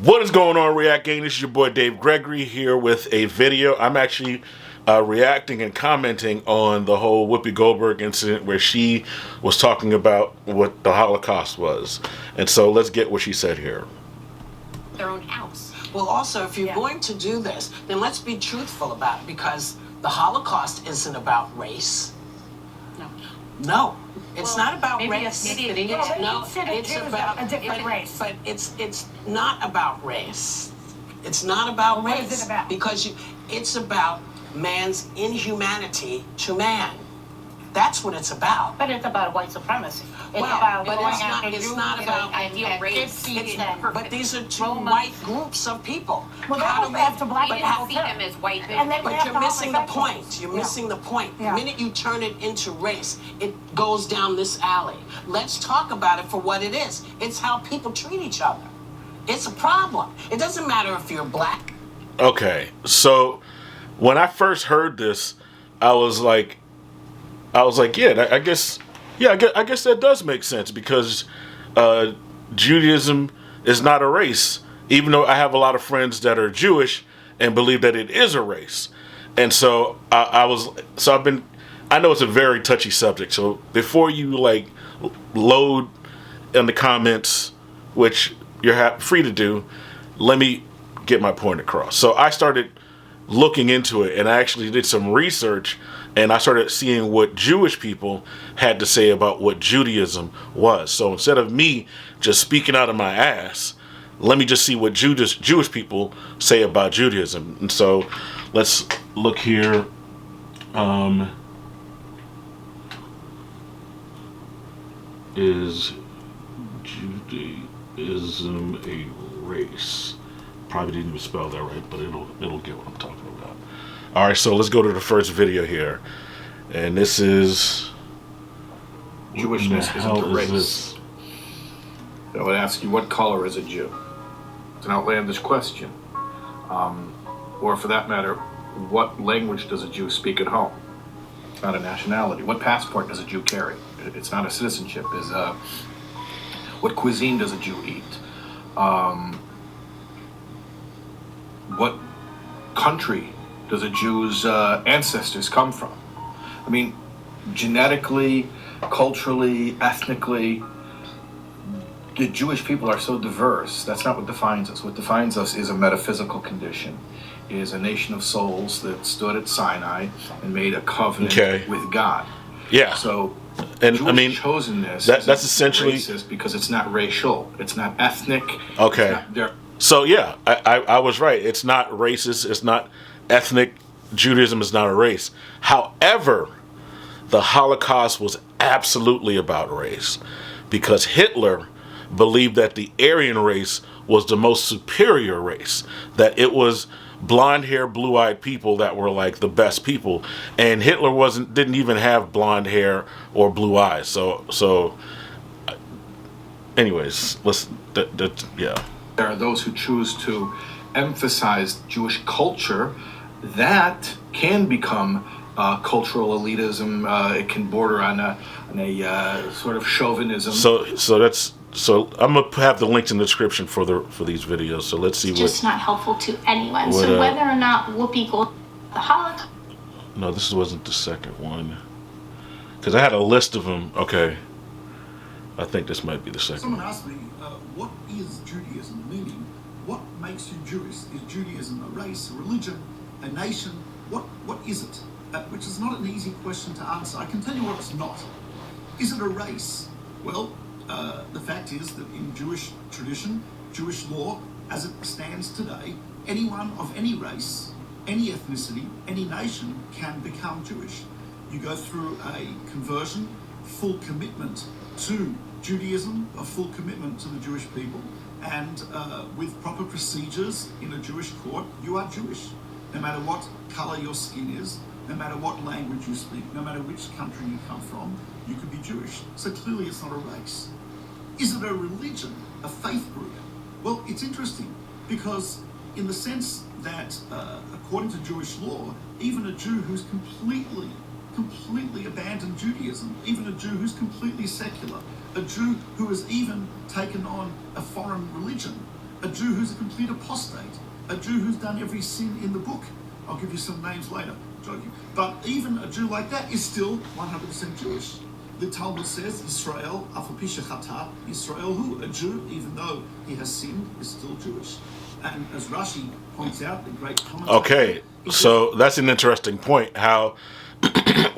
What is going on, React Gang? This is your boy Dave Gregory here with a video. I'm actually reacting and commenting on the whole Whoopi Goldberg incident where she was talking about what the Holocaust was. And so let's get what she said here. Their own house. Well, also, if you're going to do this, then let's be truthful about it, because the Holocaust isn't about race. No, it's not about race. It's about a different race. But it's not about race. It's not about race. What is it about? Because it's about man's inhumanity to man. That's what it's about. But it's about white supremacy. It's Well, about but going it's after not Jews about and race. Gypsies But these are two Romans. white groups of people. Well, How they do go after black but people how- too. See them as white people. And they But went you're after missing the homosexuals. point. You're missing the point. Yeah. The minute you turn it into race, it goes down this alley. Let's talk about it for what it is. It's how people treat each other. It's a problem. It doesn't matter if you're black. Okay, so when I first heard this, I was like, yeah, I guess that does make sense, because Judaism is not a race, even though I have a lot of friends that are Jewish and believe that it is a race. And so I know it's a very touchy subject. So before you load in the comments, which you're free to do, let me get my point across. So I started looking into it, and I actually did some research, and I started seeing what Jewish people had to say about what Judaism was. So instead of me just speaking out of my ass, let me just see what Jewish people say about Judaism. And so let's look here. Is Judaism a race? Probably didn't even spell that right, but it'll get what I'm talking about. All right, so let's go to the first video here, and this is Jewishness isn't a race. I would ask you, what color is a Jew? It's an outlandish question. Or for that matter, what language does a Jew speak at home? It's not a nationality. What passport does a Jew carry? It's not a citizenship. What cuisine does a Jew eat? What country does a Jew's ancestors come from? I mean, genetically, culturally, ethnically, the Jewish people are so diverse. That's not what defines us. What defines us is a metaphysical condition, is a nation of souls that stood at Sinai and made a covenant with God. Yeah. So, and Jewish I mean, chosenness that's essentially racist, because it's not racial, it's not ethnic. Okay. It's not, so yeah, I was right. It's not racist. It's not ethnic. Judaism is not a race. However, the Holocaust was absolutely about race, because Hitler believed that the Aryan race was the most superior race, that it was blonde-haired, blue-eyed people that were like the best people, and Hitler didn't even have blonde hair or blue eyes. So anyways, yeah. There are those who choose to emphasize Jewish culture. That can become cultural elitism. It can border on a sort of chauvinism. So I'm gonna have the links in the description for these videos. So let's see. It's just not helpful to anyone. So whether or not Whoopi Goldberg, the Holocaust. No, this wasn't the second one, because I had a list of them. Okay, I think this might be the second. Someone asked me, what is Judaism? Meaning, what makes you Jewish? Is Judaism a race, a religion, a nation? What is it? Which is not an easy question to answer. I can tell you what it's not. Is it a race? Well, the fact is that in Jewish tradition, Jewish law, as it stands today, anyone of any race, any ethnicity, any nation can become Jewish. You go through a conversion, full commitment to Judaism, a full commitment to the Jewish people, and with proper procedures in a Jewish court, you are Jewish. No matter what color your skin is, no matter what language you speak, no matter which country you come from, you could be Jewish. So clearly it's not a race. Is it a religion, a faith group? Well, it's interesting, because in the sense that according to Jewish law, even a Jew who's completely abandoned Judaism, even a Jew who's completely secular, a Jew who has even taken on a foreign religion, a Jew who's a complete apostate, a Jew who's done every sin in the book. I'll give you some names later, joking. But even a Jew like that is still 100% Jewish. The Talmud says, Israel, afapisha chata, Israel who? A Jew, even though he has sinned, is still Jewish. And as Rashi points out, the great commentator... Okay, so that's an interesting point, how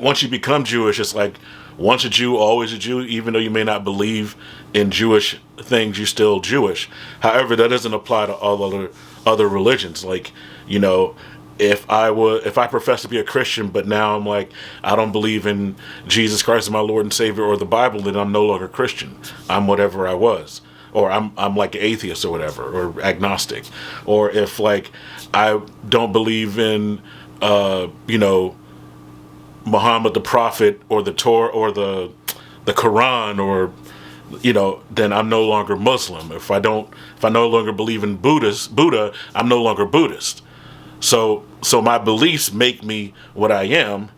once you become Jewish, it's like once a Jew, always a Jew, even though you may not believe in Jewish things, you're still Jewish. However, that doesn't apply to all other religions. Like, you know, if I profess to be a Christian, but now I'm like, I don't believe in Jesus Christ as my Lord and Savior or the Bible, then I'm no longer Christian. I'm whatever I was. Or I'm like an atheist or whatever, or agnostic. Or if like I don't believe in you know, Muhammad the Prophet or the Torah or the Quran, or you know, then I'm no longer Muslim. If I no longer believe in Buddha, I'm no longer Buddhist. So my beliefs make me what I am,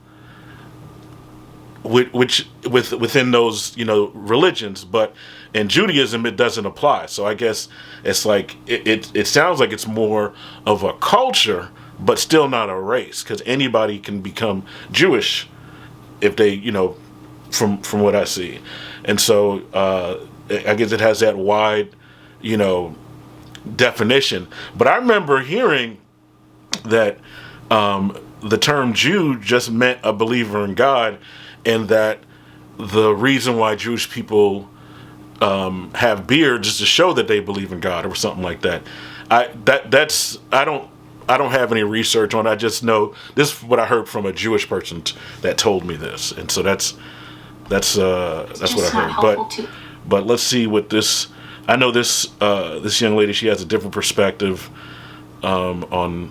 within those, you know, religions. But in Judaism, it doesn't apply. So I guess it's like it sounds like it's more of a culture, but still not a race, because anybody can become Jewish if they, you know, from what I see. And so I guess it has that wide, you know, definition. But I remember hearing that the term Jew just meant a believer in God, and that the reason why Jewish people have beards is to show that they believe in God or something like that. I don't have any research on it. I just know this is what I heard from a Jewish person that told me this, and so that's what I heard. But let's see what this. I know this young lady. She has a different perspective on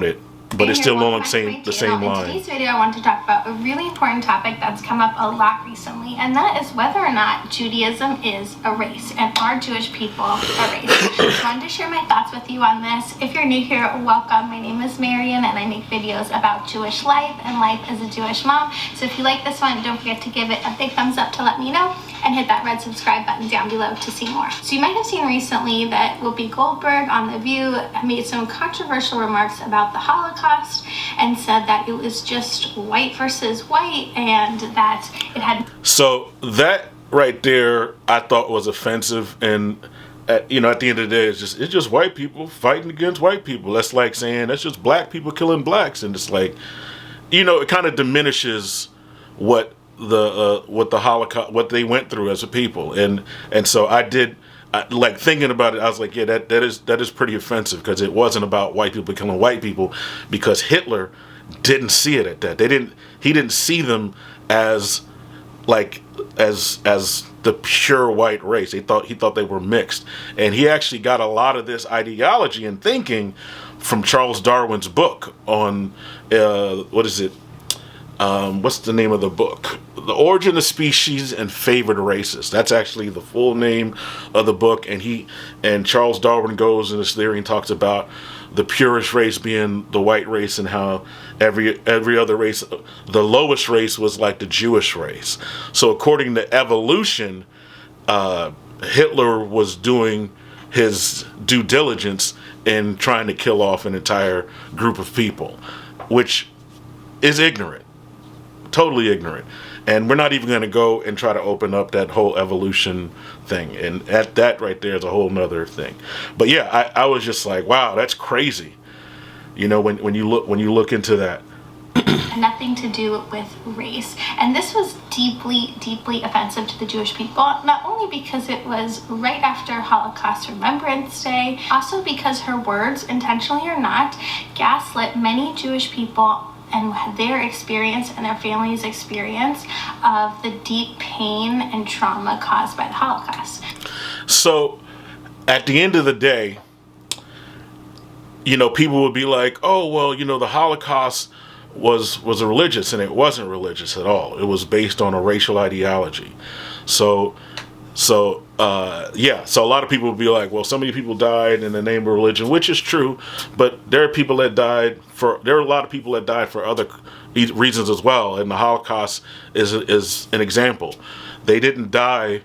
it. But it's still along the same line. In today's video, I wanted to talk about a really important topic that's come up a lot recently, and that is whether or not Judaism is a race, and are Jewish people a race. I wanted to share my thoughts with you on this. If you're new here, welcome. My name is Marian, and I make videos about Jewish life and life as a Jewish mom. So if you like this one, don't forget to give it a big thumbs up to let me know, and hit that red subscribe button down below to see more. So you might have seen recently that Whoopi Goldberg on The View made some controversial remarks about the Holocaust, and said that it was just white versus white, and that it had... So that right there I thought was offensive, and you know, at the end of the day, it's just white people fighting against white people. That's like saying that's just black people killing blacks, and it's like, you know, it kind of diminishes what the Holocaust, what they went through as a people, and so like thinking about it, I was like, yeah, that is pretty offensive, because it wasn't about white people killing white people, because Hitler didn't see it at that. He didn't see them as the pure white race. He thought they were mixed, and he actually got a lot of this ideology and thinking from Charles Darwin's book on what is it? What's the name of the book? The Origin of Species and Favored Races. That's actually the full name of the book. And Charles Darwin goes in this theory and talks about the purest race being the white race, and how every other race, the lowest race was like the Jewish race. So according to evolution, Hitler was doing his due diligence in trying to kill off an entire group of people, which is ignorant. Totally ignorant. And we're not even going to go and try to open up that whole evolution thing, and that right there is a whole nother thing. But yeah, I was just like, wow, that's crazy, you know, when you look into that. Nothing to do with race. And this was deeply, deeply offensive to the Jewish people, not only because it was right after Holocaust Remembrance Day, also because her words, intentionally or not, gaslit many Jewish people and their experience and their family's experience of the deep pain and trauma caused by the Holocaust. So at the end of the day, you know, people would be like, oh, well, you know, the Holocaust was a religious, and it wasn't religious at all. It was based on a racial ideology. So a lot of people would be like, well, so many people died in the name of religion, which is true, but there are a lot of people that died for other reasons as well, and the Holocaust is an example. They didn't die,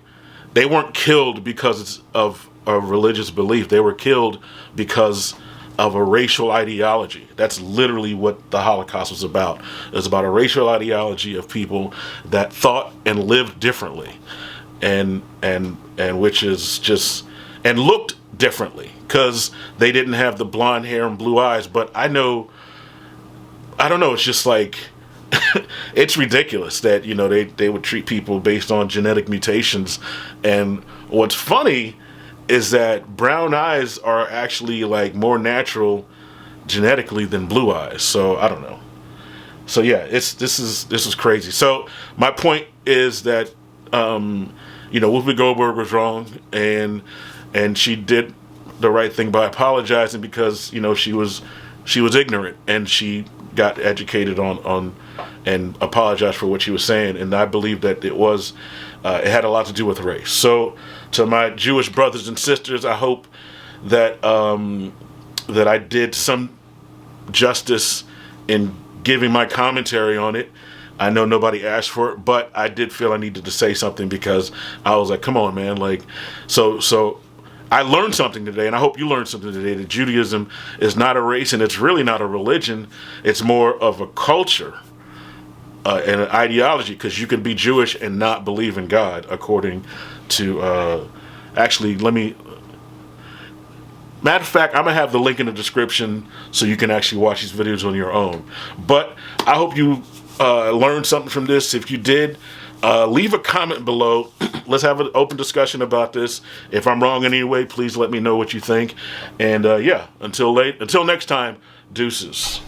they weren't killed because of a religious belief. They were killed because of a racial ideology. That's literally what the Holocaust was about. It was about a racial ideology of people that thought and lived differently, and which is just, and looked differently, because they didn't have the blonde hair and blue eyes. But I don't know, it's just like it's ridiculous that, you know, they would treat people based on genetic mutations. And what's funny is that brown eyes are actually like more natural genetically than blue eyes. So I don't know. So yeah, this is crazy. So my point is that you know, Whoopi Goldberg was wrong, and she did the right thing by apologizing, because, you know, she was ignorant, and she got educated on and apologized for what she was saying. And I believe that it had a lot to do with race. So to my Jewish brothers and sisters, I hope that that I did some justice in giving my commentary on it. I know nobody asked for it, but I did feel I needed to say something, because I was like, come on, man. Like, so I learned something today, and I hope you learned something today, that Judaism is not a race, and it's really not a religion. It's more of a culture and an ideology, because you can be Jewish and not believe in God, according to, actually, matter of fact, I'm going to have the link in the description so you can actually watch these videos on your own. But I hope you learned something from this. If you did, leave a comment below. Let's have an open discussion about this. If I'm wrong in any way, please let me know what you think. And yeah, until next time, deuces.